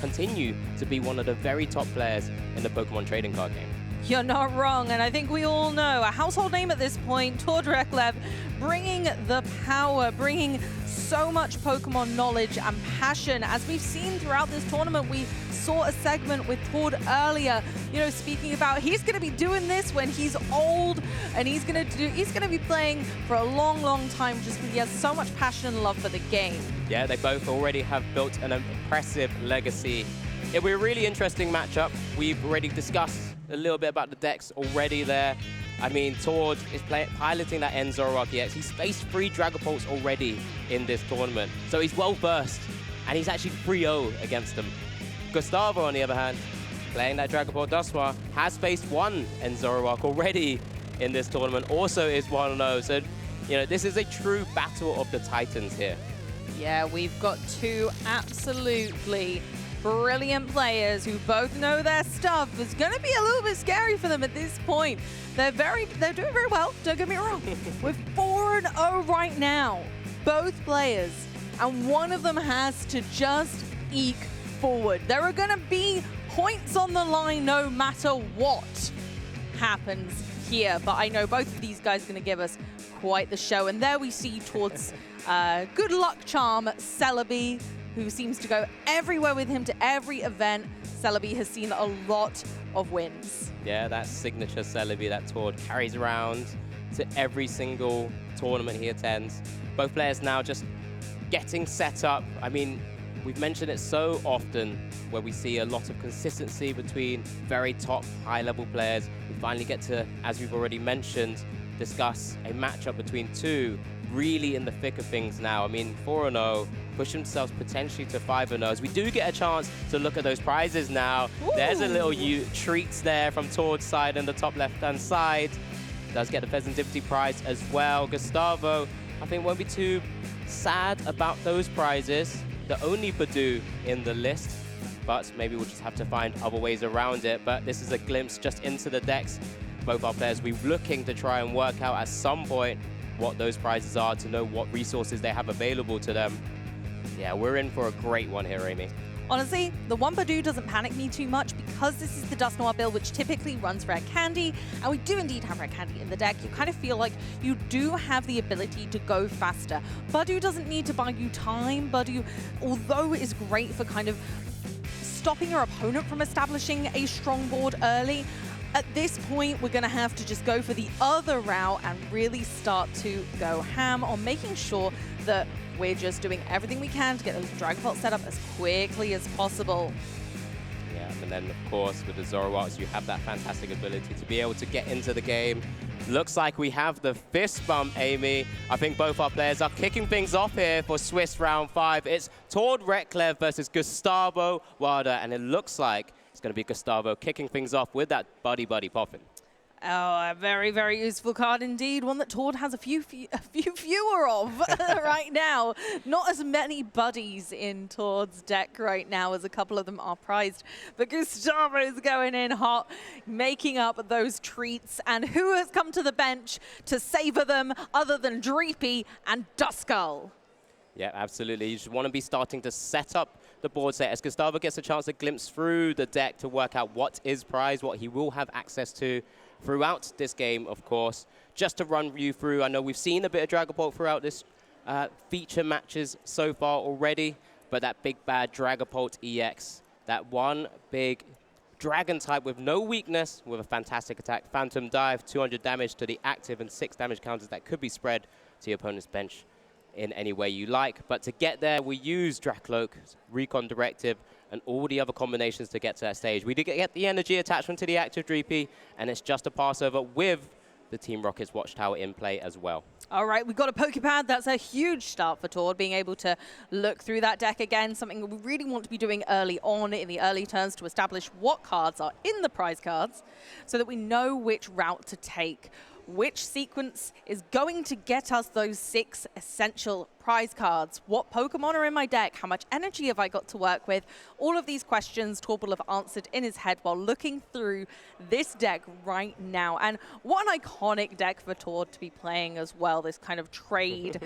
continue to be one of the very top players in the Pokemon trading card game. You're not wrong, and I think we all know a household name at this point, Tord Reklev, bringing the power, bringing so much Pokemon knowledge and passion. As we've seen throughout this tournament, we saw a segment with Tord earlier, you know, speaking about he's going to be doing this when he's old, and he's going to be playing for a long, long time just because he has so much passion and love for the game. Yeah, they both already have built an impressive legacy. It'll be a really interesting matchup. We've already discussed a little bit about the decks already there. I mean, Tord is piloting that End Zoroark EX. He's faced 3 Dragapults already in this tournament, so he's well versed, and he's actually 3-0 against them. Gustavo, on the other hand, playing that Dragapult Dusknoir, has faced 1 End Zoroark already in this tournament, also is 1-0. So, you know, this is a true battle of the Titans here. Yeah, we've got 2 absolutely brilliant players who both know their stuff. It's going to be a little bit scary for them at this point. They're doing very well, don't get me wrong. We're 4-0 right now, both players, and one of them has to just eke forward. There are going to be points on the line no matter what happens here, but I know both of these guys are going to give us quite the show. And there we see Tord's good luck charm, Celebi, who seems to go everywhere with him to every event. Celebi has seen a lot of wins. Yeah, that signature Celebi that Tord carries around to every single tournament he attends. Both players now just getting set up. I mean, we've mentioned it so often where we see a lot of consistency between very top, high-level players. We finally get to, as we've already mentioned, discuss a matchup between 2 really in the thick of things now. I mean, 4-0, push themselves potentially to 5-0. As we do get a chance to look at those prizes now. Ooh. There's a little treats there from Tord's side in the top left-hand side. Does get the Pheasantipity prize as well. Gustavo, I think, won't be too sad about those prizes. The only Badoo in the list, but maybe we'll just have to find other ways around it. But this is a glimpse just into the decks. Both our players will be looking to try and work out at some point what those prizes are, to know what resources they have available to them. Yeah, we're in for a great one here, Amy. Honestly, the one Badoo doesn't panic me too much because this is the Dusknoir build, which typically runs Red Candy, and we do indeed have Red Candy in the deck. You kind of feel like you do have the ability to go faster. Badoo doesn't need to buy you time. Badoo, although it is great for kind of stopping your opponent from establishing a strong board early, at this point, we're going to have to just go for the other route and really start to go ham on making sure that we're just doing everything we can to get those Dragapult set up as quickly as possible. Yeah, and then, of course, with the Zoroarks, you have that fantastic ability to be able to get into the game. Looks like we have the fist bump, Amy. I think both our players are kicking things off here for Swiss round 5. It's Tord Reklev versus Gustavo Wada, and it looks like it's going to be Gustavo kicking things off with that Buddy Poffin. Oh, a very, very useful card indeed. One that Tord has a few fewer of right now. Not as many buddies in Tord's deck right now as a couple of them are prized. But Gustavo's going in hot, making up those treats. And who has come to the bench to savor them other than Dreepy and Duskull? Yeah, absolutely. You just want to be starting to set up the board set as Gustavo gets a chance to glimpse through the deck to work out what is prized, what he will have access to throughout this game, of course. Just to run you through, I know we've seen a bit of Dragapult throughout this feature matches so far already, but that big bad Dragapult EX, that one big dragon type with no weakness, with a fantastic attack, Phantom Dive, 200 damage to the active and 6 damage counters that could be spread to your opponent's bench in any way you like. But to get there, we use Dracloak, Recon Directive, and all the other combinations to get to that stage. We did get the energy attachment to the active Dreepy, and it's just a passover with the Team Rocket's Watchtower in play as well. All right, we've got a Pokepad. That's a huge start for Tord, being able to look through that deck again, something we really want to be doing early on in the early turns to establish what cards are in the prize cards so that we know which route to take. Which sequence is going to get us those 6 essential prize cards? What Pokemon are in my deck? How much energy have I got to work with? All of these questions Tord will have answered in his head while looking through this deck right now. And what an iconic deck for Tord to be playing as well, this kind of trade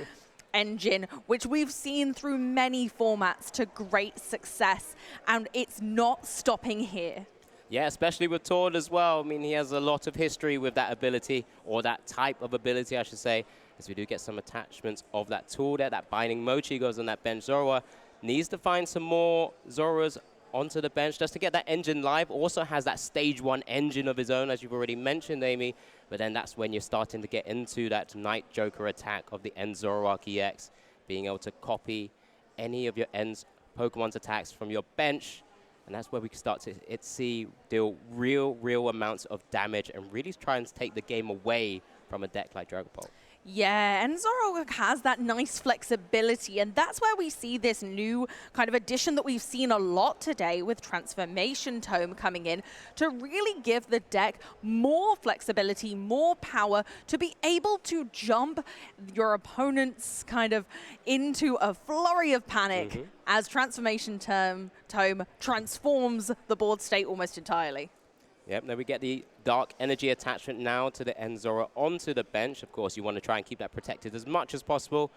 engine, which we've seen through many formats to great success, and it's not stopping here. Yeah, especially with Tord as well. I mean, he has a lot of history with that ability, or that type of ability, I should say, as we do get some attachments of that tool there. That binding mochi goes on that bench. Zorua needs to find some more Zoruas onto the bench just to get that engine live. Also has that stage 1 engine of his own, as you've already mentioned, Amy. But then that's when you're starting to get into that Night Joker attack of the End Zoroark EX, being able to copy any of your End's Pokemon's attacks from your bench. And that's where we can start to see deal real amounts of damage and really try and take the game away from a deck like Dragapult. Yeah, and Zoroark has that nice flexibility, and that's where we see this new kind of addition that we've seen a lot today with Transformation Tome coming in to really give the deck more flexibility, more power to be able to jump your opponents kind of into a flurry of panic as Transformation Tome transforms the board state almost entirely. Yep, then we get the Dark Energy attachment now to the End Zoroark onto the bench. Of course, you want to try and keep that protected as much as possible.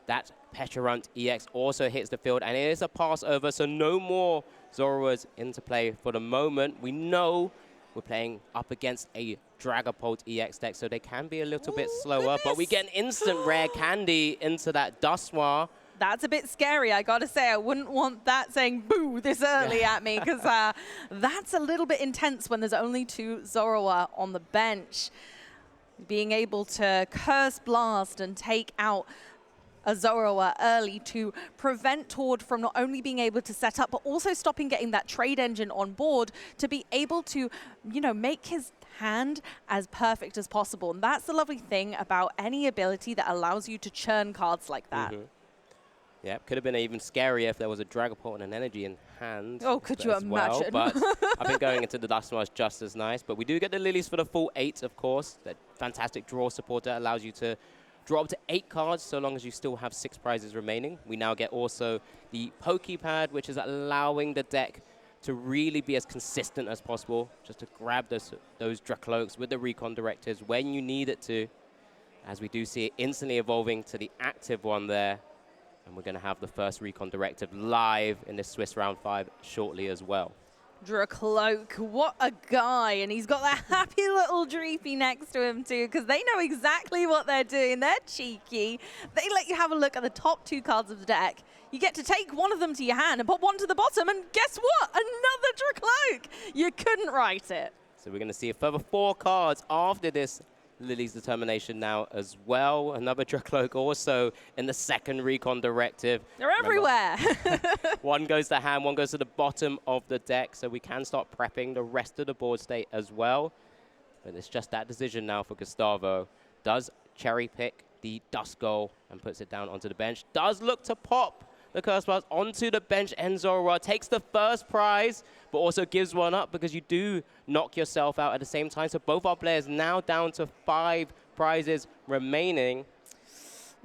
That Pecharunt EX also hits the field, and it is a pass over, so no more Zoruas into play for the moment. We know we're playing up against a Dragapult EX deck, so they can be a little bit slower, but we get an instant rare candy into that Dusknoir. That's a bit scary, I gotta say. I wouldn't want that saying boo this early at me, because that's a little bit intense when there's only 2 Zorua on the bench. Being able to Curse Blast and take out a Zorua early to prevent Tord from not only being able to set up, but also stopping getting that trade engine on board to be able to, you know, make his hand as perfect as possible. And that's the lovely thing about any ability that allows you to churn cards like that. Yeah, could have been even scarier if there was a Dragapult and an energy in hand. Oh, could you imagine? But I think going into the Dusknoir is just as nice. But we do get the Lilies for the full 8, of course. That fantastic draw supporter allows you to draw up to 8 cards so long as you still have 6 prizes remaining. We now get also the Pokepad, which is allowing the deck to really be as consistent as possible, just to grab those Dracloaks with the Recon Directives when you need it to, as we do see it instantly evolving to the active one there. And we're going to have the first Recon Directive live in this Swiss Round 5 shortly as well. Dracloak, what a guy. And he's got that happy little Dreepy next to him too, because they know exactly what they're doing. They're cheeky. They let you have a look at the top 2 cards of the deck. You get to take one of them to your hand and put one to the bottom, and guess what? Another Dracloak. You couldn't write it. So we're going to see a further 4 cards after this Lily's Determination now as well. Another Dracloak also in the second Recon Directive. They're everywhere. One goes to hand, one goes to the bottom of the deck, so we can start prepping the rest of the board state as well. But it's just that decision now for Gustavo. Does cherry pick the Duskull and puts it down onto the bench. Does look to pop the Curse Blast onto the bench. End Zoroark takes the first prize, but also gives one up because you do knock yourself out at the same time. So both our players now down to 5 prizes remaining.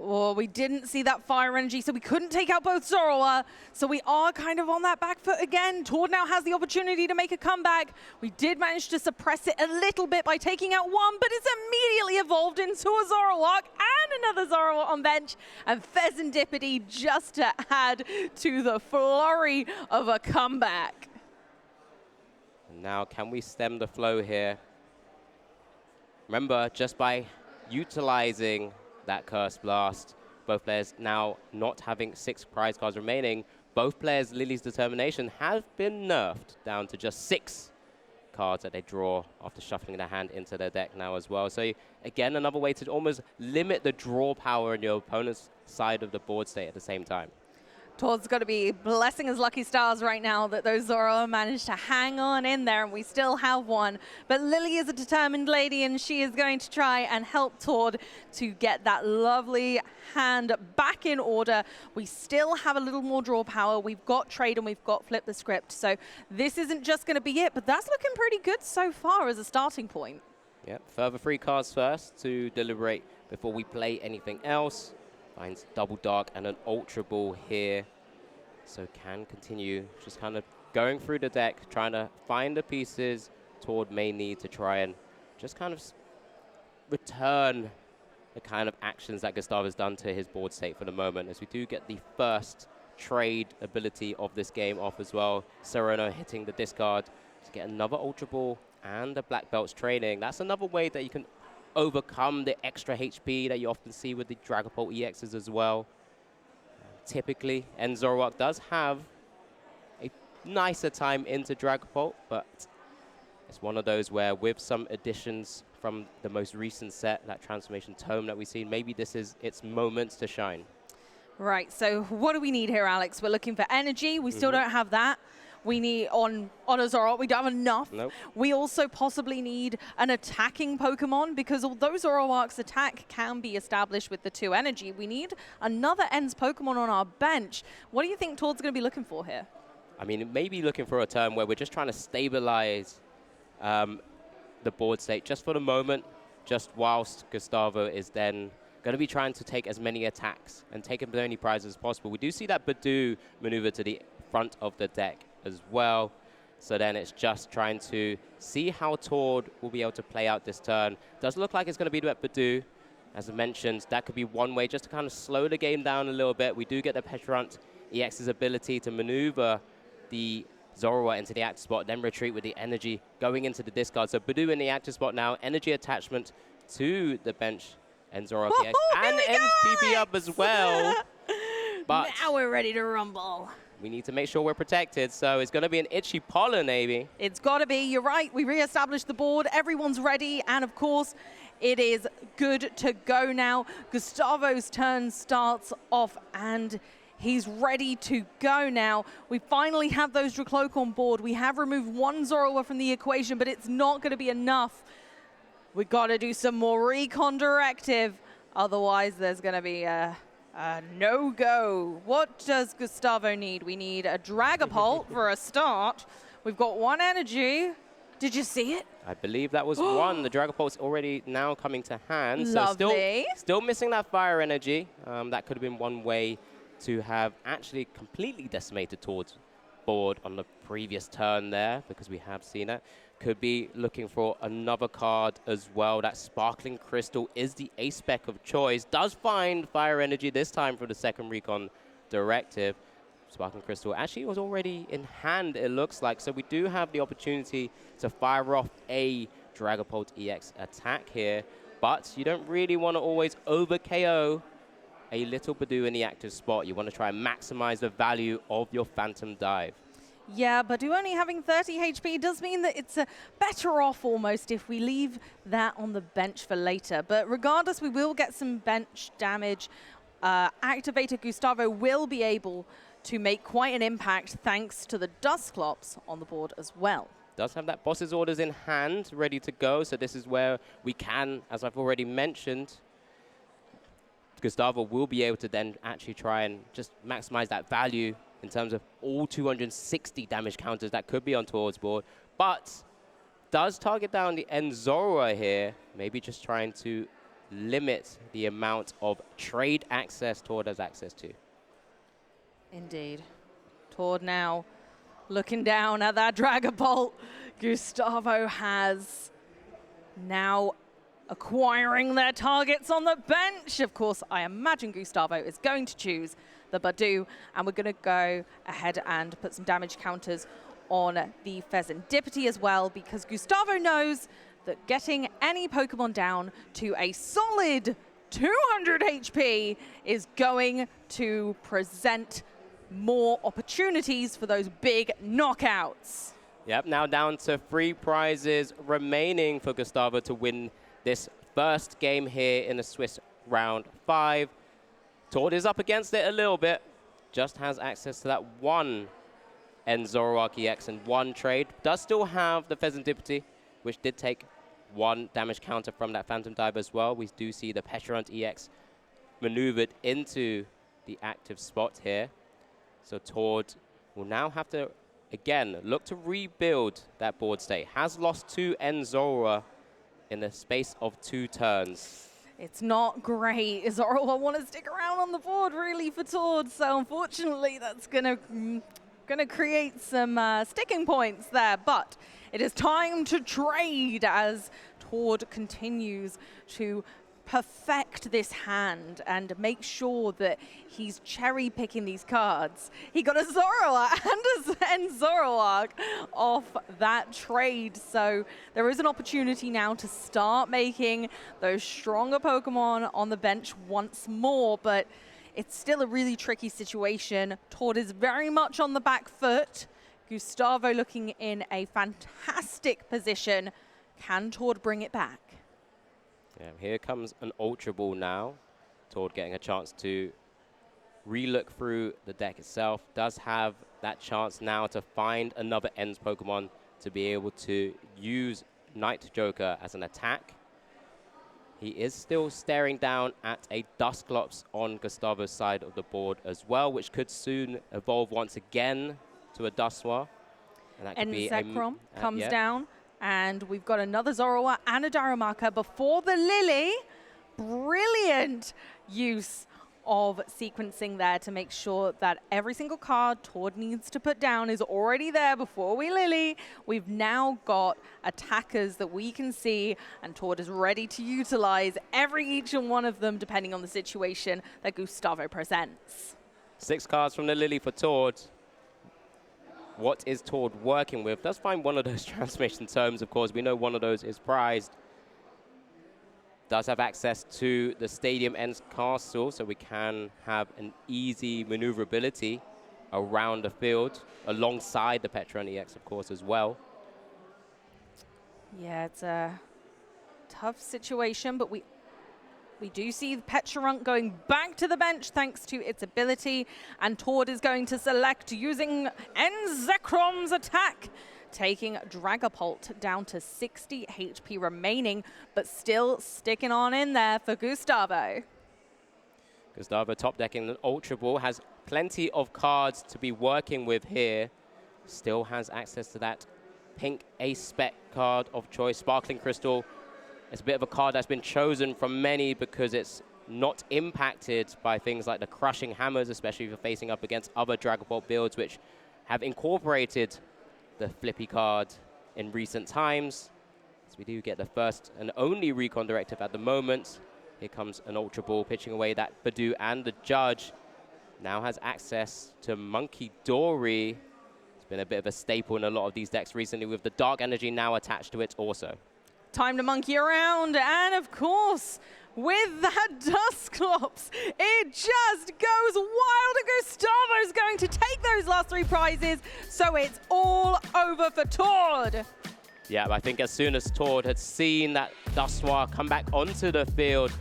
Oh, we didn't see that fire energy, so we couldn't take out both Zorua. So we are kind of on that back foot again. Tord now has the opportunity to make a comeback. We did manage to suppress it a little bit by taking out one, but it's immediately evolved into a Zoroark and another Zorua on bench. And Pheasantipity just to add to the flurry of a comeback. And now, can we stem the flow here? Remember, just by utilizing that Curse Blast, both players now not having 6 prize cards remaining. Both players' Lily's Determination have been nerfed down to just 6 cards that they draw after shuffling their hand into their deck now as well. So again, another way to almost limit the draw power in your opponent's side of the board state at the same time. Tord's got to be blessing his lucky stars right now that those Zorua managed to hang on in there, and we still have one. But Lily is a determined lady, and she is going to try and help Tord to get that lovely hand back in order. We still have a little more draw power. We've got trade and we've got flip the script. So this isn't just going to be it, but that's looking pretty good so far as a starting point. Yep, further 3 cards first to deliberate before we play anything else. Finds Double Dark and an Ultra Ball here. So can continue just kind of going through the deck, trying to find the pieces Tord may need to try and just kind of return the kind of actions that Gustavo's done to his board state for the moment, as we do get the first trade ability of this game off as well. Sereno hitting the discard to get another Ultra Ball and the Black Belt's training. That's another way that you can overcome the extra HP that you often see with the Dragapult EXs as well. Typically, Zoroark does have a nicer time into Dragapult, but it's one of those where with some additions from the most recent set, that Transformation Tome that we've seen, maybe this is its moments to shine. Right, so what do we need here, Alex? We're looking for energy. We still don't have that. We need, on a Zoroark, we don't have enough. Nope. We also possibly need an attacking Pokemon, because although Zoroark's attack can be established with the 2 energy, we need another ENS Pokemon on our bench. What do you think Todd's going to be looking for here? I mean, maybe looking for a turn where we're just trying to stabilize the board state just for the moment, just whilst Gustavo is then going to be trying to take as many attacks and take as many prizes as possible. We do see that Badoo maneuver to the front of the deck as well. So then it's just trying to see how Tord will be able to play out this turn. Does look like it's going to be that Badoo. As I mentioned, that could be one way just to kind of slow the game down a little bit. We do get the Petrant EX's ability to maneuver the Zoroark into the active spot, then retreat with the energy going into the discard. So Badoo in the active spot now, energy attachment to the bench, and Zoroark EX, and ends PB up as well. But now we're ready to rumble. We need to make sure we're protected, so it's going to be an Itchy Pollen, maybe. It's got to be. You're right. We re-established the board. Everyone's ready, and of course, it is good to go now. Gustavo's turn starts off, and he's ready to go now. We finally have those Reklev on board. We have removed 1 Zoroark from the equation, but it's not going to be enough. We've got to do some more recon directive. Otherwise, there's going to be a no-go. What does Gustavo need? We need a Dragapult for a start. We've got 1 energy. Did you see it? I believe that was 1. The Dragapult's already now coming to hand. Lovely. So still missing that fire energy. That could have been one way to have actually completely decimated towards board on the previous turn there, because we have seen it. Could be looking for another card as well. That Sparkling Crystal is the ace spec of choice. Does find fire energy this time for the second recon directive. Sparkling Crystal actually was already in hand, it looks like. So we do have the opportunity to fire off a Dragapult EX attack here. But you don't really want to always over KO a little Badoo in the active spot. You want to try and maximize the value of your Phantom Dive. Yeah, Badoo only having 30 HP does mean that it's better off almost if we leave that on the bench for later. But regardless, we will get some bench damage. Activated Gustavo will be able to make quite an impact thanks to the Dusclops on the board as well. Does have that boss's orders in hand, ready to go. So this is where we can, as I've already mentioned, Gustavo will be able to then actually try and just maximize that value in terms of all 260 damage counters that could be on Tord's board. But does target down the Zoroark here, maybe just trying to limit the amount of trade access Tord has access to. Indeed. Tord now looking down at that Dragapult. Gustavo has now acquiring their targets on the bench. Of course, I imagine Gustavo is going to choose the Badoo, and we're going to go ahead and put some damage counters on the Pheasantipity as well, because Gustavo knows that getting any Pokemon down to a solid 200 HP is going to present more opportunities for those big knockouts. Yep, now down to 3 prizes remaining for Gustavo to win this first game here in the Swiss round 5. Tord is up against it a little bit. Just has access to that 1 Zoroark EX and 1 trade. Does still have the Pheasantipity, which did take 1 damage counter from that Phantom Dive as well. We do see the Petrant EX maneuvered into the active spot here. So Tord will now have to, again, look to rebuild that board state. Has lost 2 Zoroark in the space of 2 turns. It's not great. Zoroark want to stick around on the board really for Tord, so unfortunately that's gonna create some sticking points there. But it is time to trade as Tord continues to perfect this hand and make sure that he's cherry picking these cards. He got a Zoroark and Zoroark off that trade. So there is an opportunity now to start making those stronger Pokemon on the bench once more, but it's still a really tricky situation. Tord is very much on the back foot. Gustavo looking in a fantastic position. Can Tord bring it back? Yeah, here comes an Ultra Ball now. Tord getting a chance to re-look through the deck itself. Does have that chance now to find another Ends Pokemon to be able to use Night Joker as an attack. He is still staring down at a Dusclops on Gustavo's side of the board as well, which could soon evolve once again to a Dusknoir. And that could be Zekrom comes down, and we've got another Zoroark and a Darumaka before the Lily. Brilliant use of sequencing there to make sure that every single card Tord needs to put down is already there before we Lily. We've now got attackers that we can see, and Tord is ready to utilize each and one of them depending on the situation that Gustavo presents. 6 cards from the Lily for Tord. What is Tord working with? Does find one of those transmission terms, of course. We know one of those is prized. Does have access to the Stadium Ends Castle, so we can have an easy maneuverability around the field, alongside the Petron EX, of course, as well. Yeah, it's a tough situation, but we do see the Petrarunk going back to the bench thanks to its ability, and Tord is going to select using Zekrom's attack, taking Dragapult down to 60 HP remaining, but still sticking on in there for Gustavo. Gustavo top decking an Ultra Ball, has plenty of cards to be working with here. Still has access to that pink Ace Spec card of choice, Sparkling Crystal. It's a bit of a card that's been chosen from many because it's not impacted by things like the Crushing Hammers, especially if you're facing up against other Dragapult builds which have incorporated the Flippy card in recent times. So we do get the first and only Recon Directive at the moment. Here comes an Ultra Ball pitching away that Badoo, and the Judge now has access to Monkey Dory. It's been a bit of a staple in a lot of these decks recently, with the Dark Energy now attached to it also. Time to monkey around, and of course, with that Dusclops, it just goes wild, and Gustavo's going to take those last 3 prizes, so it's all over for Tord. Yeah, I think as soon as Tord had seen that Dusknoir come back onto the field,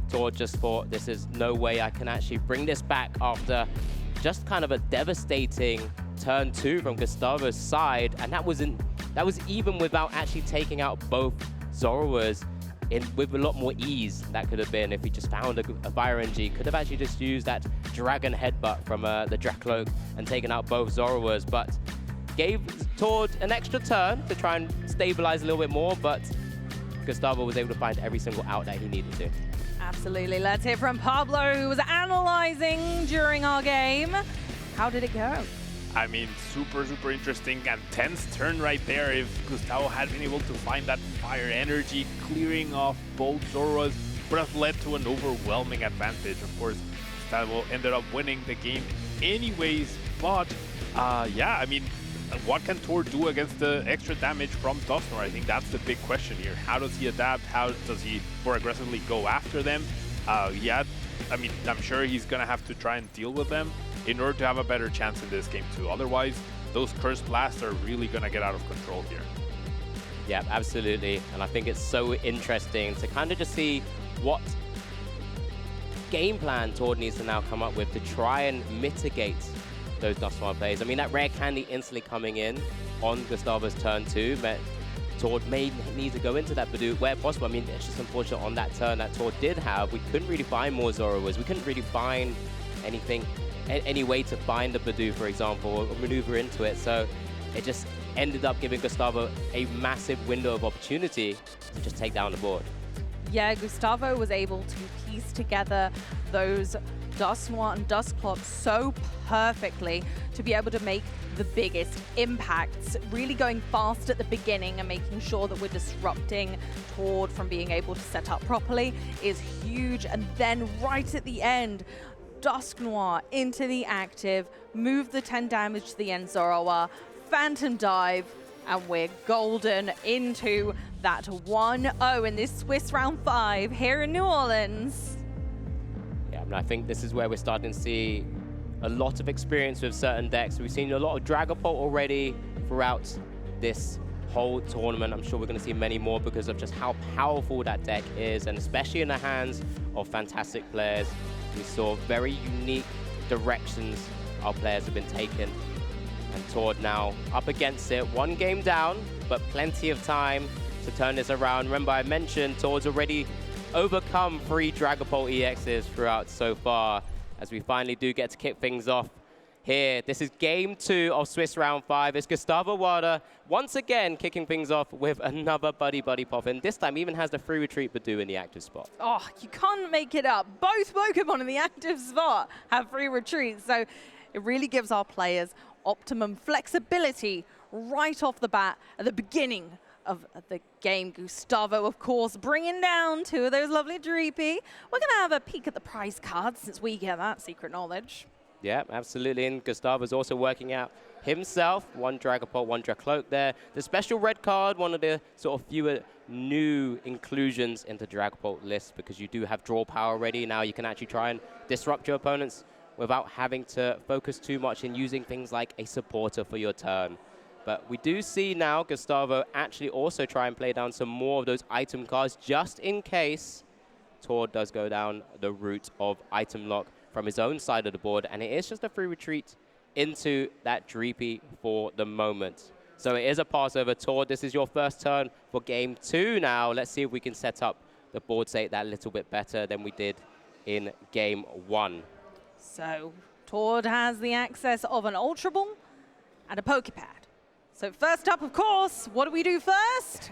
Tord just thought, this is no way I can actually bring this back after just kind of a devastating turn 2 from Gustavo's side, and that was even without actually taking out both Zoroarks with a lot more ease. That could have been if he just found a Fire Energy. Could have actually just used that Dragon Headbutt from the Drakloak and taken out both Zoroarks, but gave Tord an extra turn to try and stabilize a little bit more, but Gustavo was able to find every single out that he needed to. Absolutely. Let's hear from Pablo, who was analyzing during our game. How did it go? I mean, super, super interesting and tense turn right there. If Gustavo had been able to find that Fire Energy, clearing off both Zoroarks would have led to an overwhelming advantage. Of course, Gustavo ended up winning the game anyways, but yeah, I mean, what can Tord do against the extra damage from Dusknoir? I think that's the big question here. How does he adapt? How does he more aggressively go after them? Yeah, I mean, I'm sure he's going to have to try and deal with them in order to have a better chance in this game too. Otherwise, those Cursed Blasts are really going to get out of control here. Yeah, absolutely. And I think it's so interesting to kind of just see what game plan Tord needs to now come up with to try and mitigate those Dusknoir plays. I mean, that Rare Candy instantly coming in on Gustavo's turn 2 meant Tord may need to go into that Badoo where possible. I mean, it's just unfortunate on that turn that Tord did have. We couldn't really find more Zoroarks. We couldn't really find anything, any way to find the Badoo, for example, or maneuver into it. So it just ended up giving Gustavo a massive window of opportunity to just take down the board. Yeah, Gustavo was able to piece together those Dusknoir and Dusclops so perfectly to be able to make the biggest impacts, really going fast at the beginning and making sure that we're disrupting Tord from being able to set up properly is huge. And then right at the end, Dusknoir into the active, move the 10 damage to the end Zoroark, Phantom Dive, and we're golden into that 1-0 in this Swiss round 5 here in New Orleans. Yeah, I mean, I think this is where we're starting to see a lot of experience with certain decks. We've seen a lot of Dragapult already throughout this whole tournament. I'm sure we're going to see many more because of just how powerful that deck is, and especially in the hands of fantastic players. We saw very unique directions our players have been taking. And Tord now up against it, 1 game down, but plenty of time to turn this around. Remember, I mentioned Tord's already overcome 3 Dragapult EXs throughout so far, as we finally do get to kick things off here. This is game 2 of Swiss round 5. It's Gustavo Wada once again kicking things off with another Buddy Poppin. This time even has the free retreat Badoo in the active spot. Oh, you can't make it up. Both Pokemon in the active spot have free retreats, so it really gives our players optimum flexibility right off the bat at the beginning of the game. Gustavo, of course, bringing down 2 of those lovely Dreepy. We're going to have a peek at the prize cards since we get that secret knowledge. Yeah, absolutely. And Gustavo's also working out himself. 1 Dragapult, 1 Reklev there. The special red card, one of the sort of fewer new inclusions into Dragapult list, because you do have draw power already. Now you can actually try and disrupt your opponents without having to focus too much in using things like a supporter for your turn. But we do see now Gustavo actually also try and play down some more of those item cards just in case Tord does go down the route of item lock from his own side of the board, and it is just a free retreat into that Dreepy for the moment. So it is a passover. Tord, this is your first turn for game 2 now. Let's see if we can set up the board state that little bit better than we did in game 1. So Tord has the access of an Ultra Ball and a Pokepad. So first up, of course, what do we do first?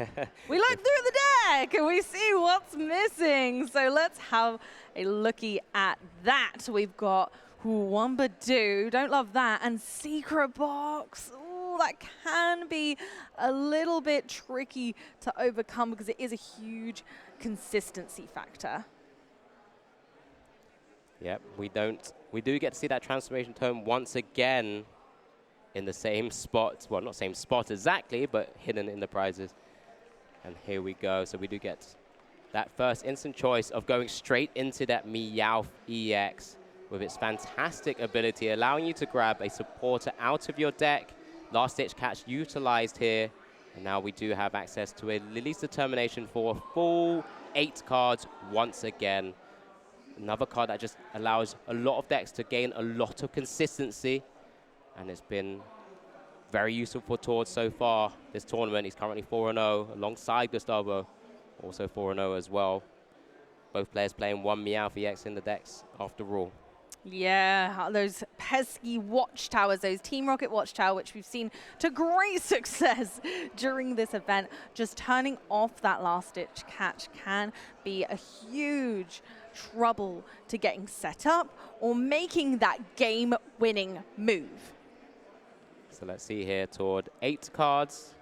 We look through the deck and we see what's missing. So let's have a looky at that. We've got Badoo, don't love that, and Secret Box. Ooh, that can be a little bit tricky to overcome because it is a huge consistency factor. Yep, we do get to see that transformation tome once again in the same spot. Well, not same spot exactly, but hidden in the prizes. And here we go. So we do get that first instant choice of going straight into that Meowth EX with its fantastic ability, allowing you to grab a supporter out of your deck. Last ditch catch utilized here. And now we do have access to a Lily's Determination for a full 8 cards once again. Another card that just allows a lot of decks to gain a lot of consistency. And it's been very useful for Tord so far this tournament. He's currently 4-0 alongside Gustavo, also 4-0 as well. Both players playing 1 Meowth EX in the decks after all. Yeah, those pesky watchtowers, those Team Rocket watchtower, which we've seen to great success during this event. Just turning off that last-ditch catch can be a huge trouble to getting set up or making that game-winning move. So let's see here, Tord, 8 cards.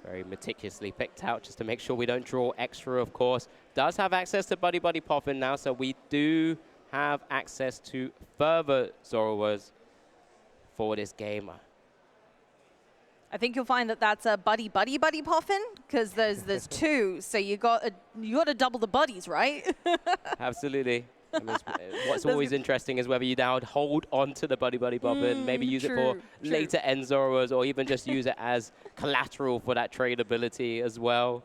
Very meticulously picked out just to make sure we don't draw extra, of course. Does have access to Buddy Poppin now, so we do have access to further Zoroarks for this game. I think you'll find that that's a Buddy Poppin, because there's 2, so you got to double the buddies, right? Absolutely. I mean, what's always interesting is whether you now hold on to the Buddy Poppin, maybe use it for later end Zoroarks, or even just use it as collateral for that trade ability as well.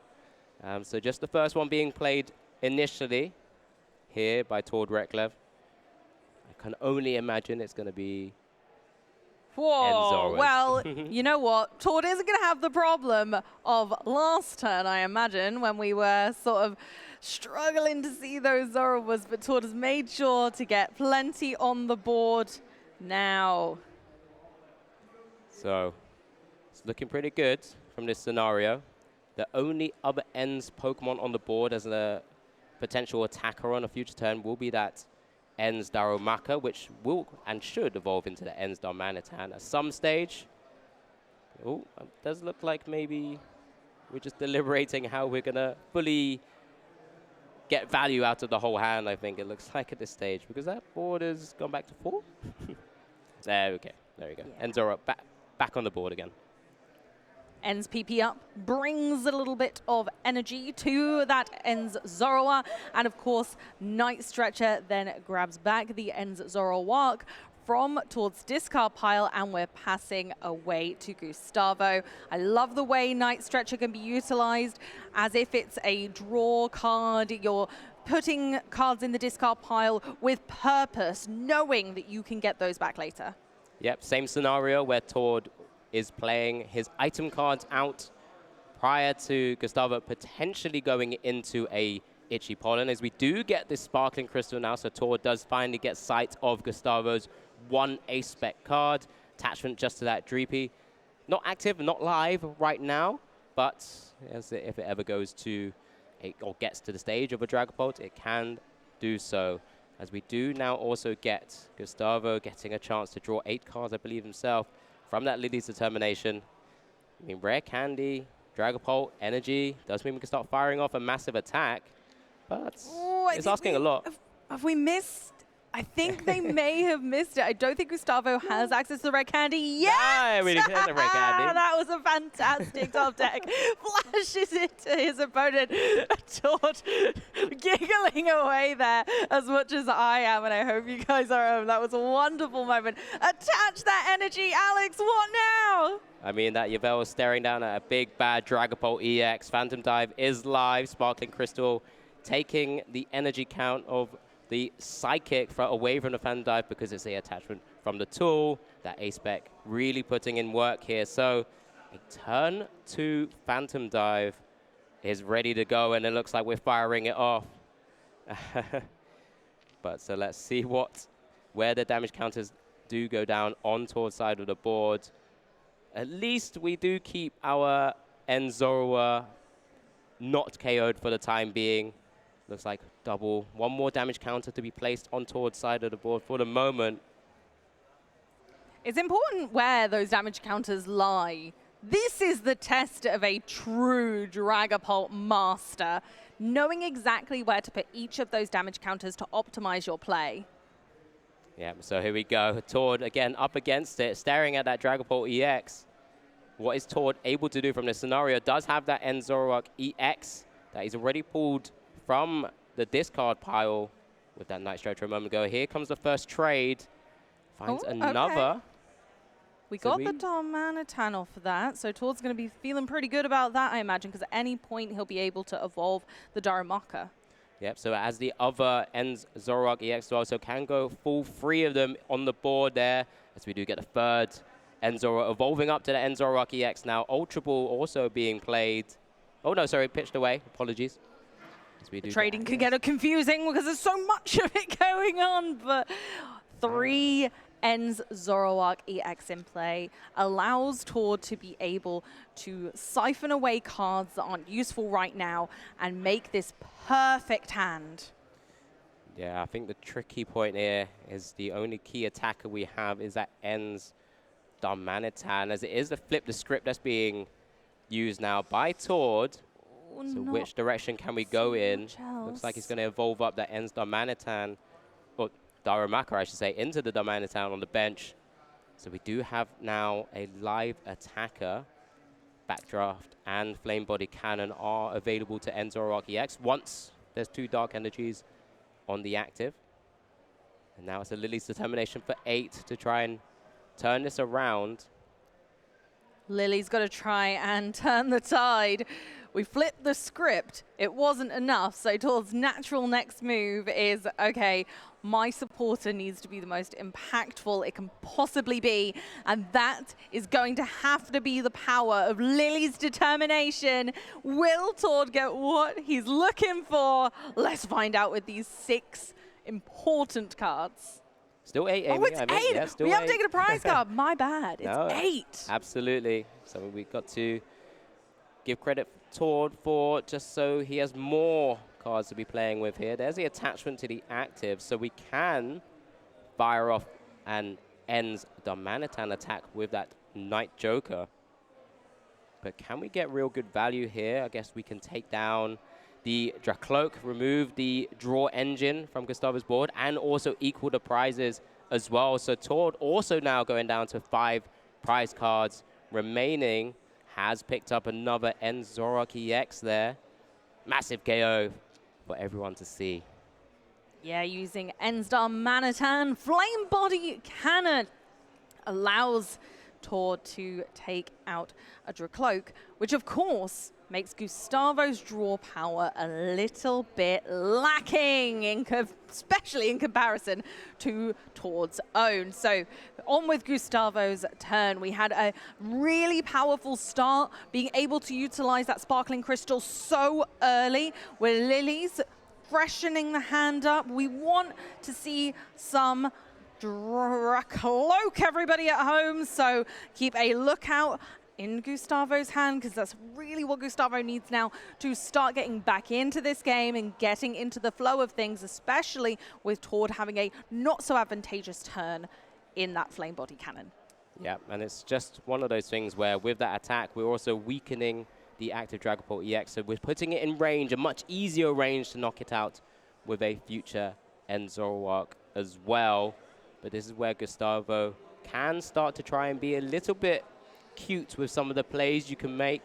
So just the first one being played initially here by Tord Reklev. I can only imagine it's going to be Whoa, well, you know what? Tord isn't going to have the problem of last turn, I imagine, when we were sort of struggling to see those Zoroarks, but Tord has made sure to get plenty on the board now. So it's looking pretty good from this scenario. The only other ends Pokemon on the board as a potential attacker on a future turn will be that Ends Darumaka, which will and should evolve into the Ends Darmanitan at some stage. Oh, it does look like maybe we're just deliberating how we're going to fully get value out of the whole hand, I think it looks like at this stage, because that board has gone back to 4. There we go. There we go. Yeah. Enzora back on the board again. Ends PP up, brings a little bit of energy to that Ends Zoroark, and of course, Night Stretcher then grabs back the Ends Zoroark from towards discard pile, and we're passing away to Gustavo. I love the way Night Stretcher can be utilized as if it's a draw card. You're putting cards in the discard pile with purpose, knowing that you can get those back later. Yep, same scenario where Tord is playing his item cards out prior to Gustavo potentially going into a Itchy Pollen, as we do get this Sparkling Crystal now, so Tord does finally get sight of Gustavo's 1 Ace-Spec card. Attachment just to that Dreepy. Not active, not live right now, but if it ever goes to, or gets to the stage of a Dragapult, it can do so. As we do now also get Gustavo getting a chance to draw 8 cards, I believe himself, from that Lily's Determination. I mean, Rare Candy, Dragapult, Energy, does mean we can start firing off a massive attack, but it's asking a lot. Have we missed? I think they may have missed it. I don't think Gustavo has access to the red candy yet. Yeah, we didn't get the red candy. That was a fantastic top deck. Flashes it to his opponent. Tord giggling away there as much as I am, and I hope you guys are home. That was a wonderful moment. Attach that energy, Alex. What now? I mean, that Yvel is staring down at a big, bad Dragapult EX. Phantom Dive is live. Sparkling Crystal taking the energy count of the Psychic away from the Phantom Dive because it's the attachment from the tool. That Ace-Spec really putting in work here. So a turn 2 Phantom Dive is ready to go, and it looks like we're firing it off. But so let's see where the damage counters do go down on Tord's side of the board. At least we do keep our Enzoroa not KO'd for the time being. Looks like one more damage counter to be placed on Tord's side of the board for the moment. It's important where those damage counters lie. This is the test of a true Dragapult master, knowing exactly where to put each of those damage counters to optimize your play. Yeah, so here we go. Tord again up against it, staring at that Dragapult EX. What is Tord able to do from this scenario? Does have that Enzoroark EX that he's already pulled from the discard pile with that Night Stretcher a moment ago. Here comes the first trade. Finds another. Okay. We got the Darmanitan off of that, so Tord's going to be feeling pretty good about that, I imagine, because at any point he'll be able to evolve the Darumaka. Yep, so as the other Enzoroark EX also can go full 3 of them on the board there, as we do get the third Enzoroark evolving up to the Enzoroark EX now. Ultra Ball also being played. Oh no, sorry, pitched away. Apologies. Trading can get confusing because there's so much of it going on, but 3 Ends Zoroark EX in play allows Tord to be able to siphon away cards that aren't useful right now and make this perfect hand. Yeah, I think the tricky point here is the only key attacker we have is that Ends Darmanitan, as it is the flip the script that's being used now by Tord. So which direction can we go in? Looks like he's going to evolve up that Ends Darmanitan, or Darumaka, I should say, into the Darmanitan on the bench. So we do have now a live attacker. Backdraft and Flame Body Cannon are available to Enzoroark EX once there's 2 Dark Energies on the active. And now it's a Lily's Determination for 8 to try and turn this around. Lily's got to try and turn the tide. We flipped the script. It wasn't enough, so Tord's natural next move is, okay, my supporter needs to be the most impactful it can possibly be, and that is going to have to be the power of Lily's Determination. Will Tord get what he's looking for? Let's find out with these 6 important cards. Still 8, Amy. Oh, it's 8. Yeah, still we haven't 8. taken a prize card. My bad. It's no, 8. Absolutely. So we've got to give credit to Tord for just so he has more cards to be playing with here. There's the attachment to the active, so we can fire off and ends the Manatan attack with that Knight Joker. But can we get real good value here? I guess we can take down the Drakloak, remove the draw engine from Gustavo's board, and also equal the prizes as well. So Tord also now going down to 5 prize cards remaining, has picked up another Enzorok EX there. Massive KO for everyone to see. Yeah, using Enstar Manatan, Flame Body Cannon allows Tord to take out a Drakloak, which of course makes Gustavo's draw power a little bit lacking, especially in comparison to Tord's own. So on with Gustavo's turn. We had a really powerful start, being able to utilize that Sparkling Crystal so early, where Lily's freshening the hand up. We want to see some Drakloak, everybody at home, so keep a lookout in Gustavo's hand, because that's really what Gustavo needs now to start getting back into this game and getting into the flow of things, especially with Tord having a not so advantageous turn in that Flame Body Cannon. Yeah, and it's just one of those things where with that attack, we're also weakening the active Dragapult EX, so we're putting it in range, a much easier range to knock it out with a future Enzorok as well. But this is where Gustavo can start to try and be a little bit cute with some of the plays you can make.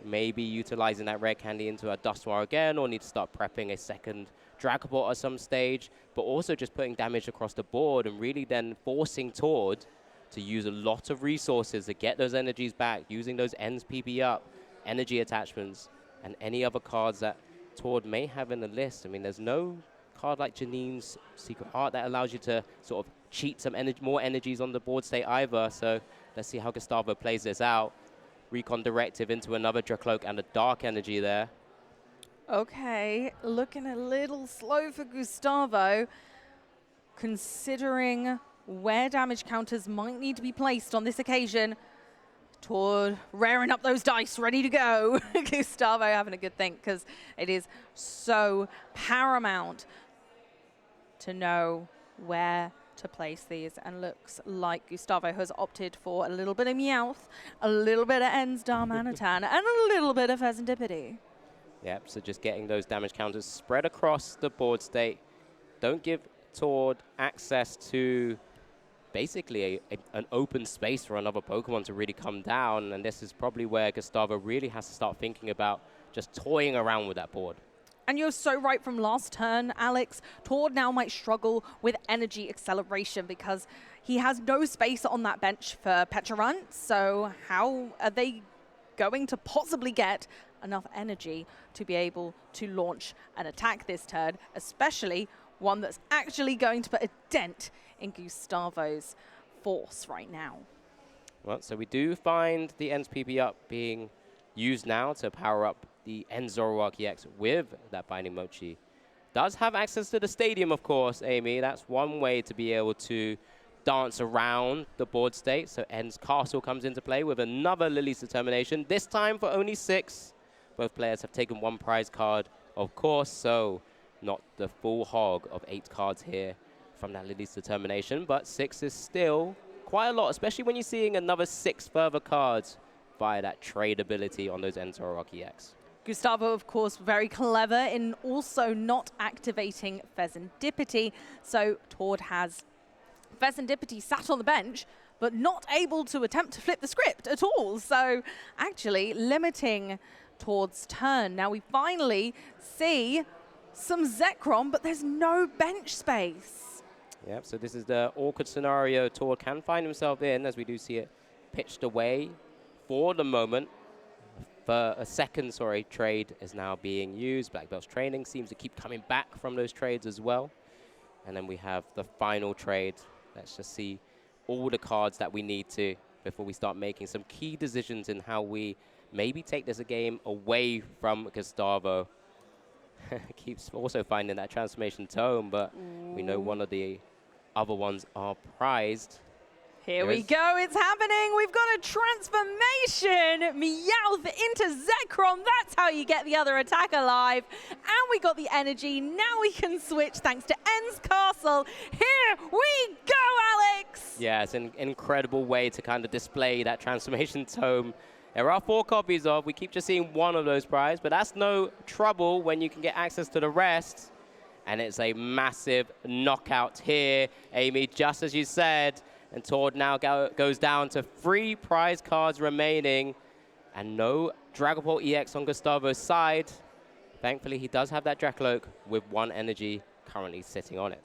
Maybe utilizing that red candy into a Dusknoir again, or need to start prepping a second Dragapult at some stage, but also just putting damage across the board and really then forcing Tord to use a lot of resources to get those energies back, using those ends PP up, energy attachments, and any other cards that Tord may have in the list. I mean, there's no card like Janine's Secret Heart that allows you to sort of cheat some more energies on the board state either. So let's see how Gustavo plays this out. Recon Directive into another Drakloak and a Dark Energy there. Okay, looking a little slow for Gustavo, considering where damage counters might need to be placed on this occasion. Tord raring up those dice, ready to go. Gustavo having a good think, because it is so paramount to know where to place these, and looks like Gustavo has opted for a little bit of Meowth, a little bit of Enstar Manatan, and a little bit of Pheasantipity. Yep, so just getting those damage counters spread across the board state. Don't give Tord access to basically an open space for another Pokemon to really come down, and this is probably where Gustavo really has to start thinking about just toying around with that board. And you're so right from last turn, Alex. Tord now might struggle with energy acceleration because he has no space on that bench for Pecharunt. So how are they going to possibly get enough energy to be able to launch an attack this turn, especially one that's actually going to put a dent in Gustavo's force right now? Well, so we do find the Ends PP up being used now to power up the Enzorok EX with that Binding Mochi. Does have access to the stadium, of course, Amy. That's one way to be able to dance around the board state. So Ends Castle comes into play with another Lily's Determination, this time for only 6. Both players have taken 1 prize card, of course, so not the full hog of 8 cards here from that Lily's Determination, but 6 is still quite a lot, especially when you're seeing another 6 further cards via that trade ability on those Enzorok EX. Gustavo, of course, very clever in also not activating Pheasantipity. So Tord has Pheasantipity sat on the bench, but not able to attempt to flip the script at all. So actually limiting Tord's turn. Now we finally see some Zekrom, but there's no bench space. Yep, so this is the awkward scenario Tord can find himself in, as we do see it pitched away for the moment. For a second, trade is now being used. Black Belt's training seems to keep coming back from those trades as well. And then we have the final trade. Let's just see all the cards that we need to before we start making some key decisions in how we maybe take this a game away from Gustavo. Keeps also finding that transformation tome, but we know one of the other ones are prized. Here we go, it's happening. We've got a transformation. Meowth into Zekrom. That's how you get the other attack alive. And we got the energy. Now we can switch thanks to N's Castle. Here we go, Alex. Yeah, it's an incredible way to kind of display that transformation tome. There are 4 copies of. We keep just seeing one of those prizes, but that's no trouble when you can get access to the rest. And it's a massive knockout here, Amy, just as you said. And Tord now goes down to 3 prize cards remaining and no Dragon Ball EX on Gustavo's side. Thankfully, he does have that Drakloak with 1 energy currently sitting on it.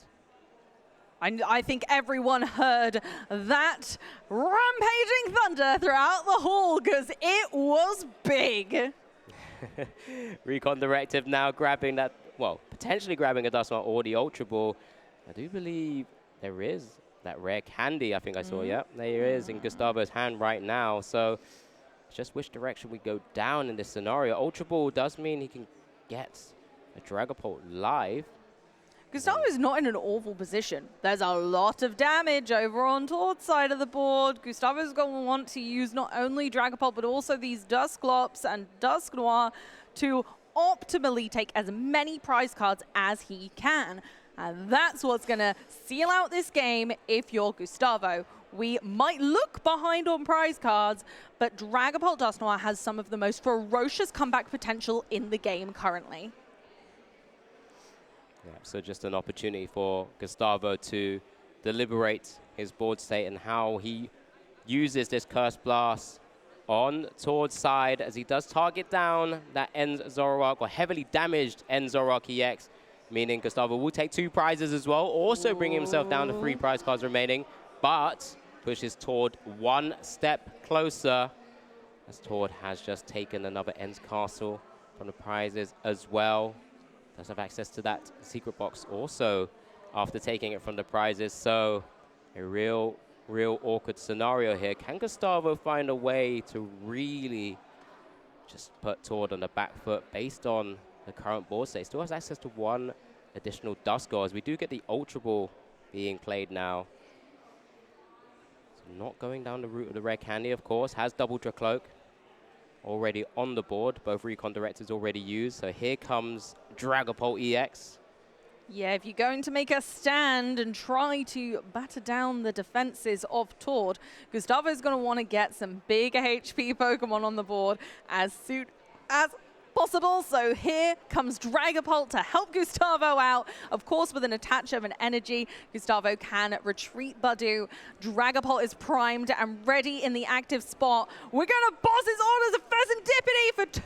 I think everyone heard that rampaging thunder throughout the hall because it was big. Recon Directive now grabbing that, well, potentially grabbing a Dusknoir or the Ultra Ball. I do believe there is that rare candy, I think I saw, yeah. There is in Gustavo's hand right now. So just which direction we go down in this scenario. Ultra Ball does mean he can get a Dragapult live. Gustavo is not in an awful position. There's a lot of damage over on Tord's side of the board. Gustavo's going to want to use not only Dragapult, but also these Dusklops and Dusknoir to optimally take as many prize cards as he can. And that's what's going to seal out this game if you're Gustavo. We might look behind on prize cards, but Dragapult Dusknoir has some of the most ferocious comeback potential in the game currently. Yeah, so just an opportunity for Gustavo to deliberate his board state and how he uses this Curse Blast on Tord's side as he does target down that End Zoroark, or heavily damaged End Zoroark EX, meaning Gustavo will take 2 prizes as well, also bringing himself down to 3 prize cards remaining, but pushes Tord 1 step closer as Tord has just taken another End's Castle from the prizes as well. Does have access to that secret box also after taking it from the prizes, so a real awkward scenario here. Can Gustavo find a way to really just put Tord on the back foot based on the current board state? Still has access to 1 additional Dusknoir as we do get the Ultra Ball being played now. So not going down the route of the rare candy, of course. Has double Drakloak already on the board. Both Recon Directives already used. So here comes Dragapult EX. Yeah, if you're going to make a stand and try to batter down the defenses of Tord, Gustavo's going to want to get some big HP Pokemon on the board as soon as possible. So here comes Dragapult to help Gustavo out. Of course, with an attach of an energy, Gustavo can retreat Badu. Dragapult is primed and ready in the active spot. We're going to boss his orders of Pheasantipity for 2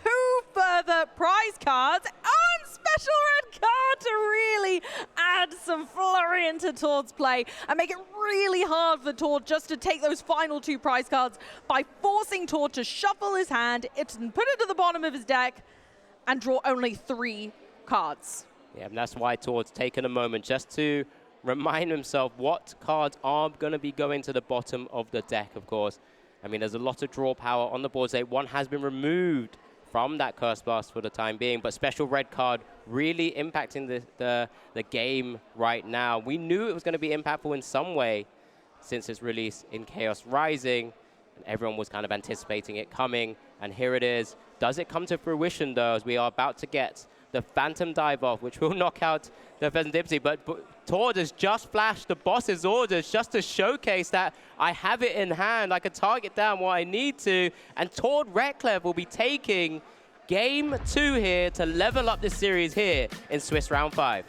further prize cards and special red card to really add some flurry into Tord's play and make it really hard for Tord just to take those final 2 prize cards by forcing Tord to shuffle his hand, and put it to the bottom of his deck, and draw only 3 cards. Yeah, and that's why Tord's taken a moment just to remind himself what cards are going to be going to the bottom of the deck, of course. I mean, there's a lot of draw power on the board. Say 1 has been removed from that Curse Blast for the time being, but special red card really impacting the game right now. We knew it was going to be impactful in some way since its release in Chaos Rising, and everyone was kind of anticipating it coming, and here it is. Does it come to fruition, though, as we are about to get the Phantom Dive off, which will knock out the Pheasantipity, but Tord has just flashed the boss's orders just to showcase that I have it in hand. I can target down what I need to, and Tord Reklev will be taking Game 2 here to level up this series here in Swiss Round 5.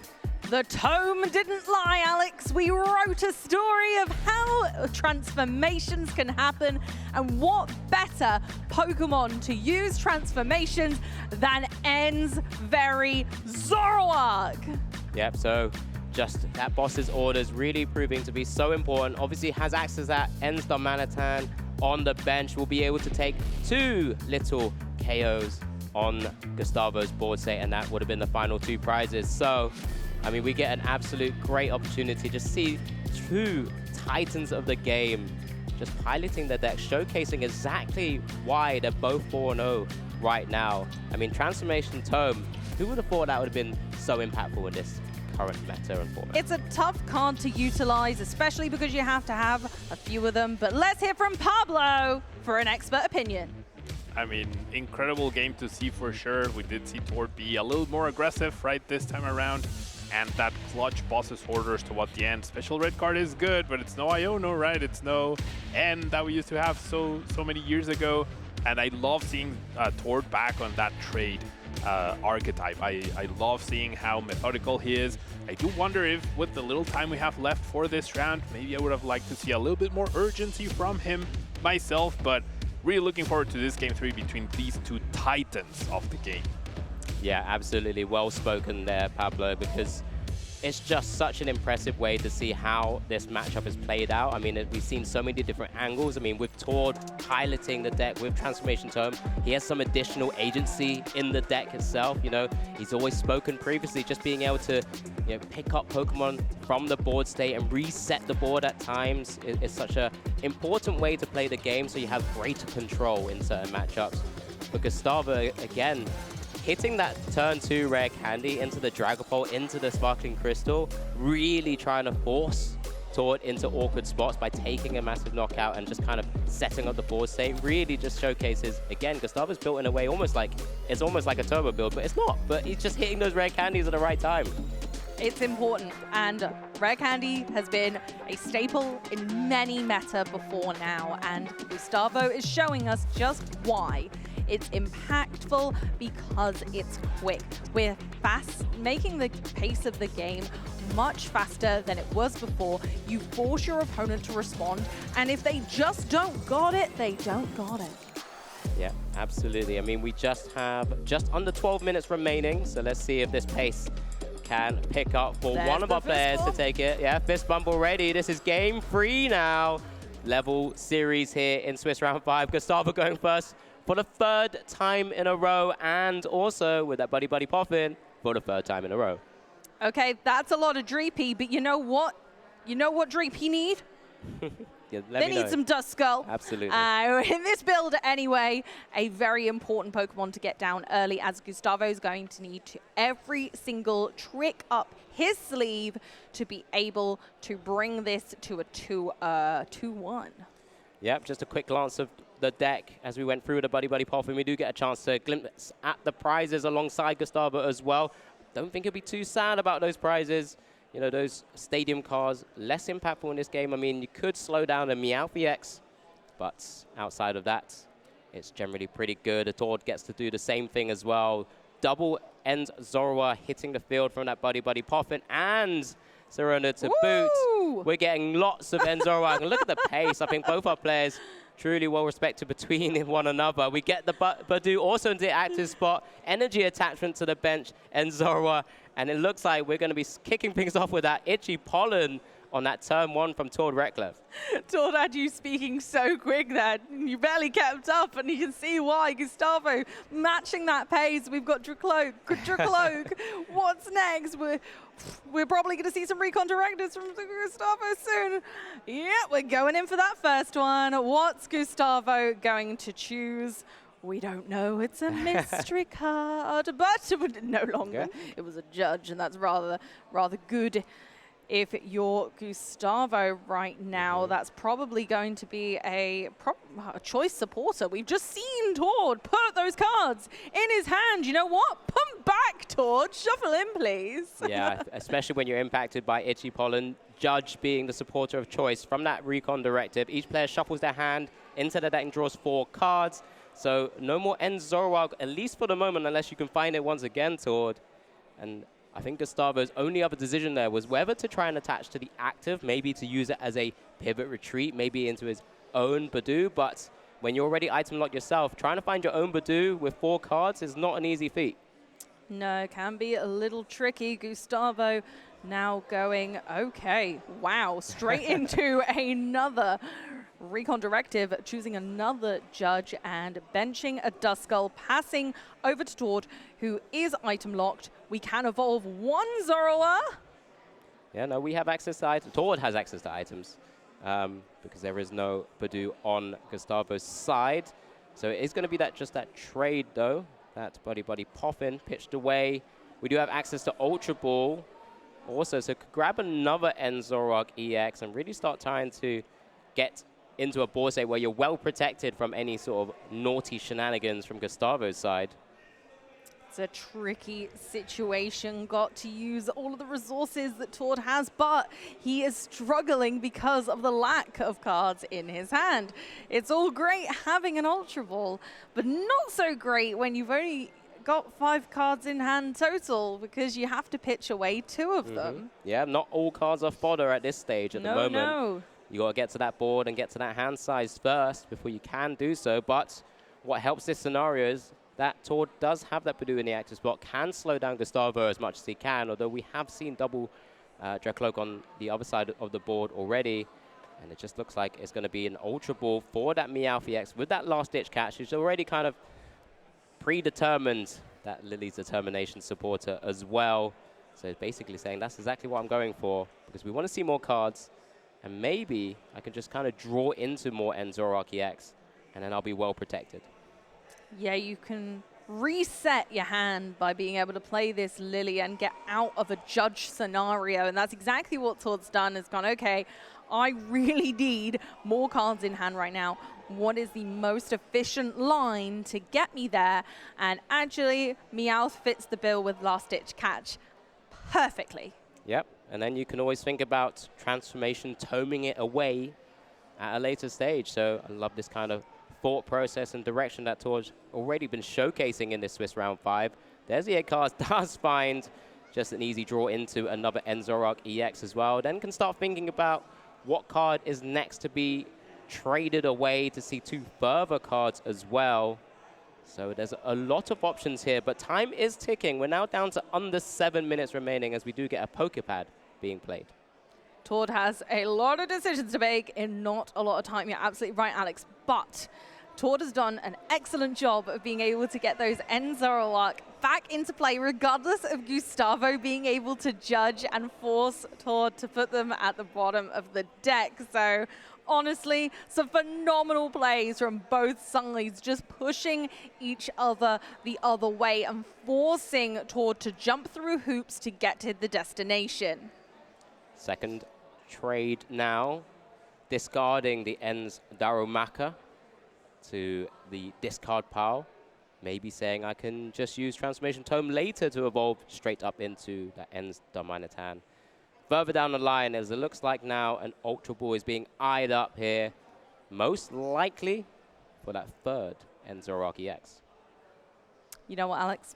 The tome didn't lie, Alex. We wrote a story of how transformations can happen, and what better Pokemon to use transformations than N's very Zoroark. Yep, so just that boss's orders really proving to be so important. Obviously has access to that N's Darmanitan on the bench. Will be able to take 2 little KOs on Gustavo's board state, and that would have been the final 2 prizes. So I mean, we get an absolute great opportunity to see 2 titans of the game just piloting the deck, showcasing exactly why they're both 4-0 right now. I mean, Transformation Tome, who would have thought that would have been so impactful in this current meta and format. It's a tough card to utilize, especially because you have to have a few of them. But let's hear from Pablo for an expert opinion. I mean, incredible game to see for sure. We did see Tord be a little more aggressive right this time around. And that clutch bosses orders toward the end. Special red card is good, but it's no Iono, right? It's no N that we used to have so many years ago. And I love seeing Tord back on that trade archetype. I love seeing how methodical he is. I do wonder if with the little time we have left for this round, maybe I would have liked to see a little bit more urgency from him myself, but really looking forward to this game 3 between these two titans of the game. Yeah, absolutely. Well spoken there, Pablo, because it's just such an impressive way to see how this matchup is played out. I mean, we've seen so many different angles. I mean, with Tord piloting the deck with Transformation Tome, he has some additional agency in the deck itself. You know, he's always spoken previously, just being able to, you know, pick up Pokemon from the board state and reset the board at times is such an important way to play the game, so you have greater control in certain matchups. But Gustavo, again, hitting that turn 2 rare candy into the Dragapult, into the Sparkling Crystal, really trying to force Tord into awkward spots by taking a massive knockout and just kind of setting up the board state, really just showcases, again, Gustavo's built in a way it's almost like a turbo build, but it's not. But he's just hitting those rare candies at the right time. It's important, and rare candy has been a staple in many meta before now, and Gustavo is showing us just why. It's impactful because it's quick. We're making the pace of the game much faster than it was before. You force your opponent to respond, and if they just don't got it, they don't got it. Yeah, absolutely. I mean, we just have just under 12 minutes remaining, so let's see if this pace can pick up for one of our players to take it. Yeah, fist bump already. This is game 3 now. Level series here in Swiss Round 5. Gustavo going first for the 3rd time in a row, and also with that Buddy Poffin for the 3rd time in a row. Okay, that's a lot of Dreepy, but you know what? You know what Dreepy need? Yeah, they need some Duskull. Absolutely. In this build anyway, a very important Pokemon to get down early, as Gustavo is going to need every single trick up his sleeve to be able to bring this to a 2-1. Yep, just a quick glance of the deck as we went through the Buddy Poffin. We do get a chance to glimpse at the prizes alongside Gustavo as well. Don't think he'll be too sad about those prizes. You know, those stadium cards, less impactful in this game. I mean, you could slow down a Meowth EX, but outside of that, it's generally pretty good. A Tord gets to do the same thing as well. Double End Zorua hitting the field from that Buddy Poffin, and Serena to boot. We're getting lots of End Zorua. And look at the pace. I think both our players truly well respected between one another. We get the Badoo also into the active spot. Energy attachment to the bench, End Zorua. And it looks like we're going to be kicking things off with that Itchy Pollen on that turn 1 from Tord Reklev. Tord had you speaking so quick that you barely kept up, and you can see why. Gustavo matching that pace. We've got Dracloak. What's next? We're probably going to see some recon directives from Gustavo soon. Yeah, we're going in for that first one. What's Gustavo going to choose? We don't know. It's a mystery card, but no longer. Okay. It was a judge, and that's rather good. If you're Gustavo right now, that's probably going to be a choice supporter. We've just seen Tord put those cards in his hand. You know what? Put them back, Tord. Shuffle in, please. Yeah, especially when you're impacted by Itchy Pollen. Judge being the supporter of choice from that recon directive. Each player shuffles their hand into the deck and draws 4 cards. So no more End Zorua, at least for the moment, unless you can find it once again, Tord. And I think Gustavo's only other decision there was whether to try and attach to the active, maybe to use it as a pivot retreat, maybe into his own Badoo. But when you're already item locked yourself, trying to find your own Badoo with 4 cards is not an easy feat. No, it can be a little tricky. Gustavo now going, okay, wow, straight into another recon directive, choosing another judge and benching a Duskull, passing over to Tord, who is item locked. We can evolve 1 Zorua. Yeah, no, we have access to items. Tord has access to items because there is no Badoo on Gustavo's side. So it is going to be just that trade, though. That Buddy Poffin pitched away. We do have access to Ultra Ball. also, so could grab another Enzorok EX and really start trying to get into a board state where you're well protected from any sort of naughty shenanigans from Gustavo's side. It's a tricky situation. Got to use all of the resources that Tord has, but he is struggling because of the lack of cards in his hand. It's all great having an Ultra Ball, but not so great when you've only got 5 cards in hand total, because you have to pitch away 2 of them. Yeah, not all cards are fodder at this stage at the moment. No. You got to get to that board and get to that hand size first before you can do so. But what helps this scenario is that Tord does have that Purdue in the active spot, can slow down Gustavo as much as he can, although we have seen double Reklev on the other side of the board already. And it just looks like it's going to be an Ultra Ball for that Meowth EX with that last-ditch catch. He's already kind of predetermined, that Lily's Determination supporter as well. So it's basically saying that's exactly what I'm going for, because we want to see more cards. And maybe I can just kind of draw into more Enzorok EX, and then I'll be well protected. Yeah, you can reset your hand by being able to play this Lily and get out of a judge scenario. And that's exactly what Tord's done. Has gone, okay, I really need more cards in hand right now. What is the most efficient line to get me there? And actually, Meowth fits the bill with last-ditch catch perfectly. Yep, and then you can always think about transformation, toming it away at a later stage. So I love this kind of thought process and direction that Tord's already been showcasing in this Swiss round 5. There's the 8 cards, does find just an easy draw into another Enzorok EX as well. Then can start thinking about what card is next to be traded away to see 2 further cards as well. So there's a lot of options here, but time is ticking. We're now down to under 7 minutes remaining as we do get a Poképad being played. Tord has a lot of decisions to make in not a lot of time. You're absolutely right, Alex. But Tord has done an excellent job of being able to get those Enzorok back into play, regardless of Gustavo being able to judge and force Tord to put them at the bottom of the deck. So honestly, some phenomenal plays from both sides, just pushing each other the other way and forcing Tord to jump through hoops to get to the destination. Second trade now, discarding the Enz Darumaka to the discard pile. Maybe saying I can just use Transformation Tome later to evolve straight up into the Enz Darmanitan. Further down the line, as it looks like now an Ultra Ball is being eyed up here, most likely for that third Enzorok EX. You know what, Alex?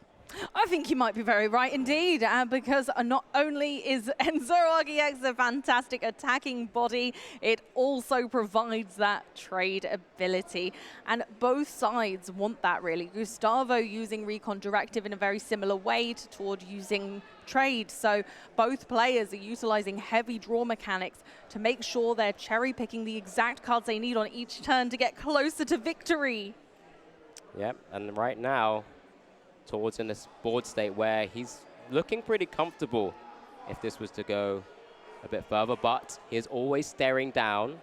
I think you might be very right indeed, because not only is Enzorok EX a fantastic attacking body, it also provides that trade ability. And both sides want that, really. Gustavo using Recon Directive in a very similar way to Tord using trade. So both players are utilizing heavy draw mechanics to make sure they're cherry-picking the exact cards they need on each turn to get closer to victory. Yep, and right now, Tord's in this board state where he's looking pretty comfortable if this was to go a bit further, but he's always staring down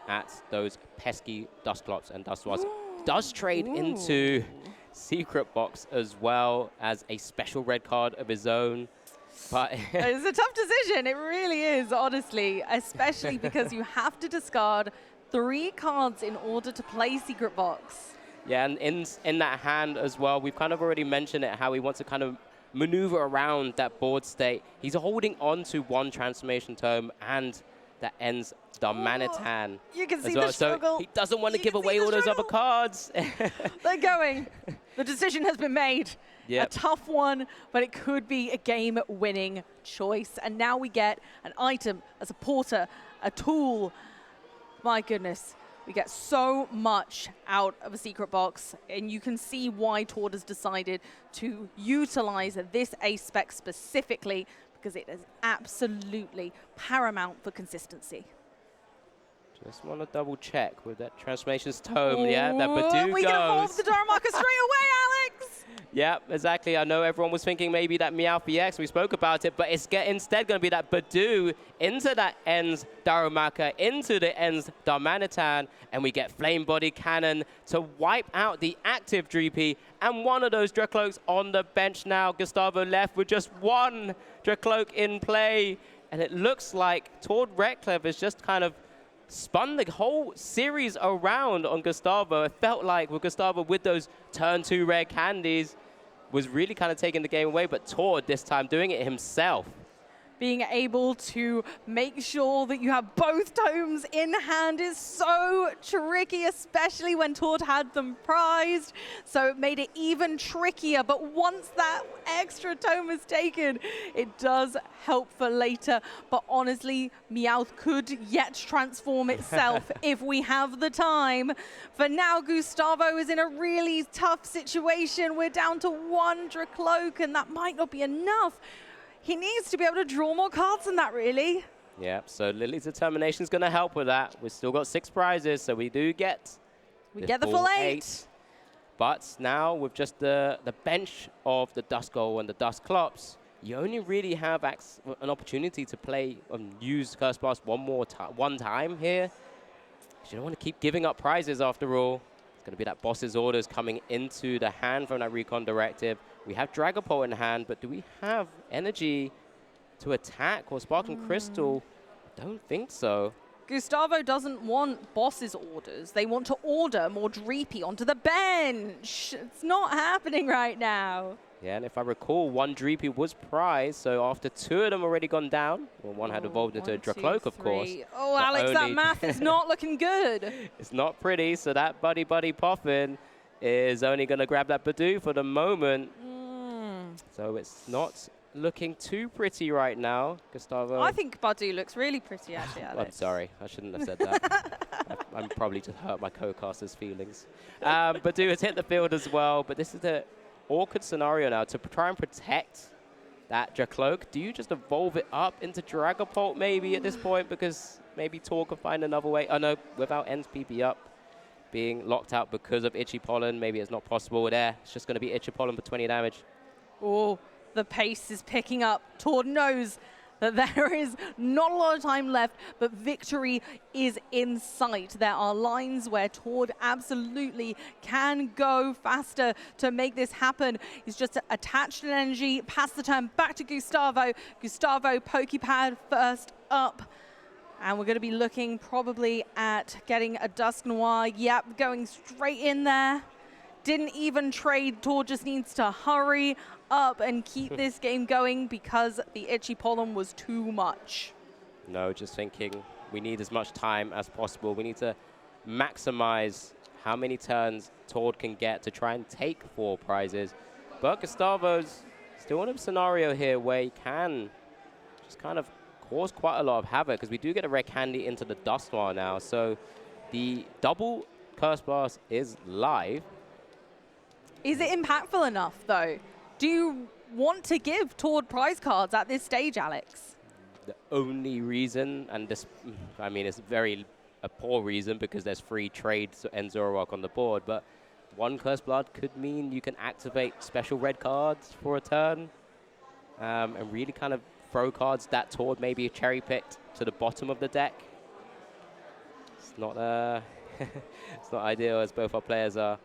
at those pesky Dusclops and Dusclops. Does trade into Secret Box as well as a special red card of his own. But it's a tough decision, it really is, honestly, especially because you have to discard 3 cards in order to play Secret Box. Yeah, and in that hand as well, we've kind of already mentioned it, how he wants to kind of maneuver around that board state. He's holding on to 1 Transformation Tome and that ends Darmanitan. You can see well. the struggle. So he doesn't want to give away all those other cards. They're going. The decision has been made. Yep. A tough one, but it could be a game-winning choice. And now we get an item, a supporter, a tool. My goodness. We get so much out of a Secret Box, and you can see why Tord has decided to utilize this ace spec specifically, because it is absolutely paramount for consistency. Just want to double check with that Transformations Tome. Yeah, that Badugo we can evolve the Darumaka straight away, Alex! Yeah, exactly. I know everyone was thinking maybe that Meowth EX, we spoke about it, but it's instead going to be that Badoo into that ends Darumaka, into the ends Darmanitan, and we get Flame Body Cannon to wipe out the active Dreepy, and one of those Drakloaks on the bench now. Gustavo left with just one Drakloak in play, and it looks like Tord Reklev has just kind of spun the whole series around on Gustavo. It felt like with Gustavo, with those turn 2 rare candies, was really kind of taking the game away, but Tord this time doing it himself. Being able to make sure that you have both tomes in hand is so tricky, especially when Tord had them prized. So it made it even trickier. But once that extra tome is taken, it does help for later. But honestly, Meowth could yet transform itself if we have the time. For now, Gustavo is in a really tough situation. We're down to one Drakloak, and that might not be enough. He needs to be able to draw more cards than that, really. Yeah, so Lily's determination is going to help with that. We've still got 6 prizes, so we do get the full 8. But now with just the bench of the Duskull and the Dusclops, you only really have an opportunity to play and use Curse Blast one time here. You don't want to keep giving up prizes after all. It's going to be that boss's orders coming into the hand from that Recon Directive. We have Dragapult in hand, but do we have energy to attack or Sparkling Crystal? I don't think so. Gustavo doesn't want boss's orders. They want to order more Dreepy onto the bench. It's not happening right now. Yeah, and if I recall, one Dreepy was prized, so after 2 of them already gone down, well, one had evolved into a Drakloak, of course. Oh, Alex, that math is not looking good. It's not pretty, so that Buddy Poffin is only going to grab that Badoo for the moment. So it's not looking too pretty right now, Gustavo. I think Badoo looks really pretty, actually, Alex. I'm sorry. I shouldn't have said that. I'm probably just hurt my co-caster's feelings. Badoo has hit the field as well, but this is the awkward scenario now. To try and protect that Drakloak, do you just evolve it up into Dragapult maybe at this point? Because maybe Tor can find another way. Oh, no, without Ends PP up, being locked out because of Itchy Pollen, maybe it's not possible there. It's just going to be Itchy Pollen for 20 damage. Oh, the pace is picking up. Tord knows that there is not a lot of time left, but victory is in sight. There are lines where Tord absolutely can go faster to make this happen. He's just attached an energy, pass the turn back to Gustavo. Gustavo, Pokepad first up. And we're going to be looking probably at getting a Dusknoir. Yep, going straight in there. Didn't even trade. Tord just needs to hurry up and keep this game going because the Itchy Pollen was too much. No, just thinking we need as much time as possible. We need to maximize how many turns Tord can get to try and take 4 prizes. But Gustavo's still in a scenario here where he can just kind of cause quite a lot of havoc because we do get a rare candy into the Dusknoir now. So the double Curse Blast is live. Is it impactful enough, though? Do you want to give Tord prize cards at this stage, Alex? The only reason, and this, I mean, it's a poor reason because there's free trades and Zoroark on the board, but 1 Curse Blood could mean you can activate special red cards for a turn and really kind of throw cards that Tord maybe cherry-picked to the bottom of the deck. It's not, it's not ideal as both our players are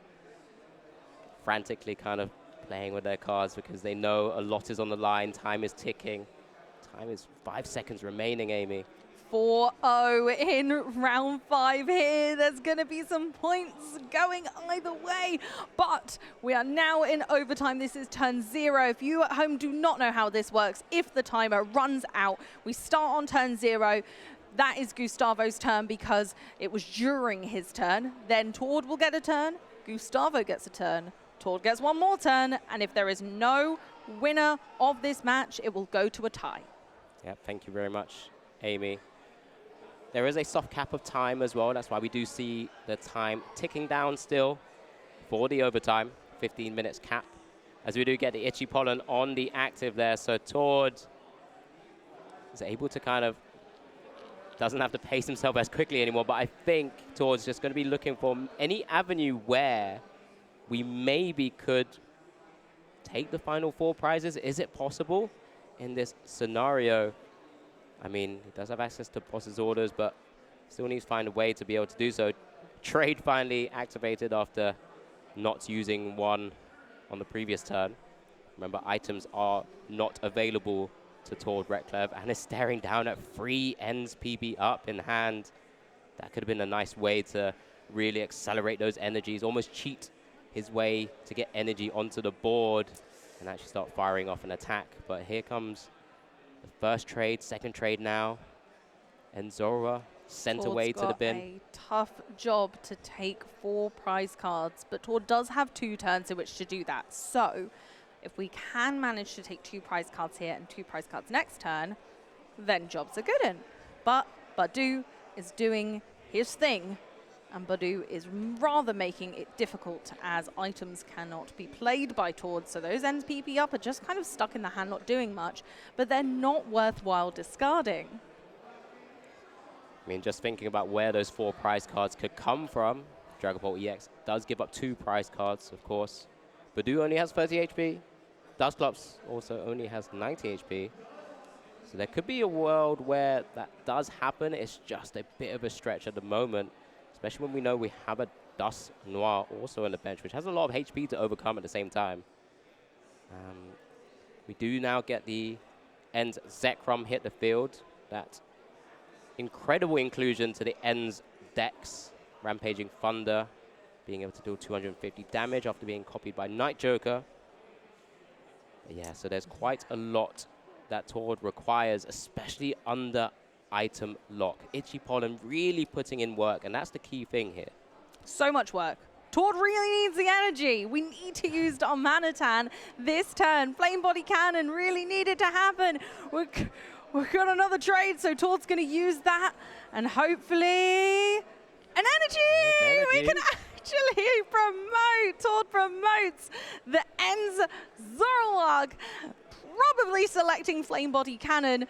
frantically kind of playing with their cards because they know a lot is on the line. Time is ticking. Time is 5 seconds remaining, Amy. 4-0 in round 5 here. There's going to be some points going either way, but we are now in overtime. This is turn 0. If you at home do not know how this works, if the timer runs out, we start on turn 0. That is Gustavo's turn because it was during his turn. Then Tord will get a turn. Gustavo gets a turn. Tord gets 1 more turn, and if there is no winner of this match, it will go to a tie. Yeah, thank you very much, Amy. There is a soft cap of time as well. That's why we do see the time ticking down still for the overtime, 15 minutes cap, as we do get the Itchy Pollen on the active there. So Tord is able to kind of, doesn't have to pace himself as quickly anymore, but I think Tord's just going to be looking for any avenue where we maybe could take the final 4 prizes? Is it possible in this scenario? I mean, he does have access to boss's orders, but still needs to find a way to be able to do so. Trade finally activated after not using one on the previous turn. Remember, items are not available to Tord Reklev, and is staring down at 3 ends PB up in hand. That could have been a nice way to really accelerate those energies, almost cheat his way to get energy onto the board and actually start firing off an attack. But here comes the first trade, second trade now. And Zora sent away to the bin. A tough job to take 4 prize cards, but Tord does have 2 turns in which to do that. So if we can manage to take 2 prize cards here and 2 prize cards next turn, then jobs are good in. But Badu is doing his thing, and Badu is rather making it difficult as items cannot be played by Tord. So those ends PP up are just kind of stuck in the hand, not doing much, but they're not worthwhile discarding. I mean, just thinking about where those 4 prize cards could come from, Dragon Ball EX does give up 2 prize cards, of course. Badu only has 30 HP. Dusclops also only has 90 HP. So there could be a world where that does happen. It's just a bit of a stretch at the moment, especially when we know we have a Dust Noir also on the bench, which has a lot of HP to overcome at the same time. We do now get the Ends Zekrom hit the field. That incredible inclusion to the Ends decks. Rampaging Thunder being able to do 250 damage after being copied by Night Joker. But yeah, so there's quite a lot that Tord requires, especially under item lock. Itchy Pollen really putting in work, and that's the key thing here. So much work. Tord really needs the energy. We need to use our Manatan this turn. Flame Body Cannon really needed to happen. We've got another trade, so Tord's going to use that, and hopefully an energy! We can actually promote. Tord promotes the Ends Zorlog, probably selecting Flame Body Cannon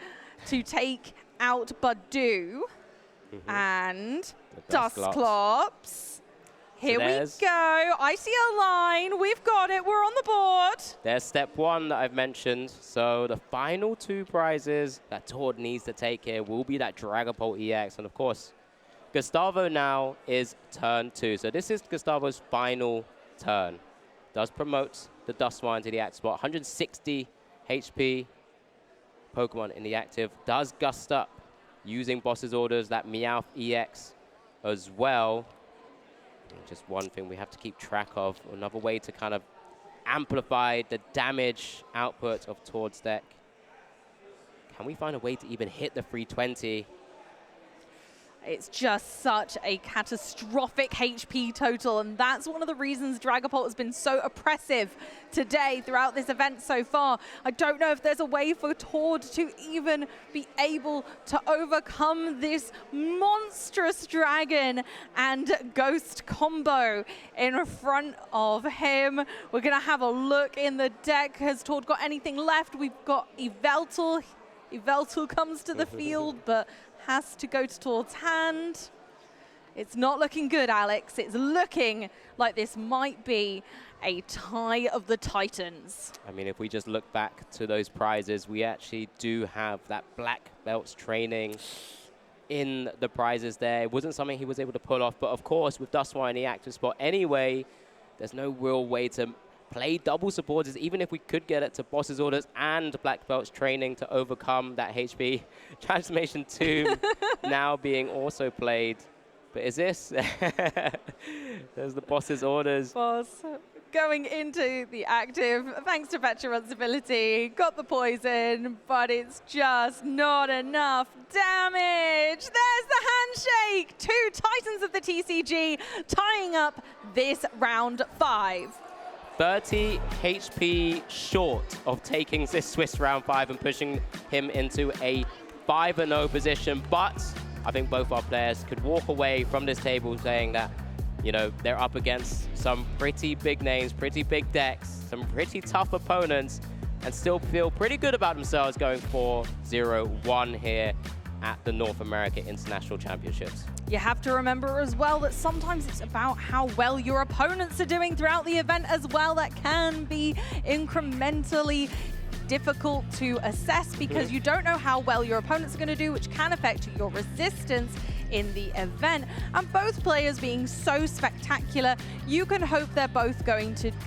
to take out Badu and Dusclops. Here we go. I see a line. We've got it. We're on the board. There's step 1 that I've mentioned. So the final 2 prizes that Tord needs to take here will be that Dragapult EX. And of course, Gustavo now is turn 2. So this is Gustavo's final turn. Does promote the Dustwire into the active spot. 160 HP Pokemon in the active. Does gust up using boss's orders, that Meowth EX as well. And just one thing we have to keep track of. Another way to kind of amplify the damage output of Tord's deck. Can we find a way to even hit the 320? It's just such a catastrophic HP total, and that's one of the reasons Dragapult has been so oppressive today throughout this event so far. I don't know if there's a way for Tord to even be able to overcome this monstrous dragon and ghost combo in front of him. We're going to have a look in the deck. Has Tord got anything left? We've got Yveltal. Yveltal comes to the field, but has to go to Tord's hand. It's not looking good, Alex. It's looking like this might be a tie of the Titans. I mean, if we just look back to those prizes, we actually do have that black belts training in the prizes there. It wasn't something he was able to pull off, but of course, with Dustwire in the active spot anyway, there's no real way to play double supporters, even if we could get it to boss's orders and black belts training to overcome that HP. Transformation 2 now being also played. But is this? There's the boss's orders. Boss going into the active, thanks to Petrov's ability, got the poison, but it's just not enough damage. There's the handshake. 2 Titans of the TCG tying up this round 5. 30 HP short of taking this Swiss round 5 and pushing him into a 5-0 position. But I think both our players could walk away from this table saying that, you know, they're up against some pretty big names, pretty big decks, some pretty tough opponents, and still feel pretty good about themselves going 4-0-1 here at the North America International Championships. You have to remember as well that sometimes it's about how well your opponents are doing throughout the event as well. That can be incrementally difficult to assess because you don't know how well your opponents are going to do, which can affect your resistance in the event. And both players being so spectacular, you can hope they're both going to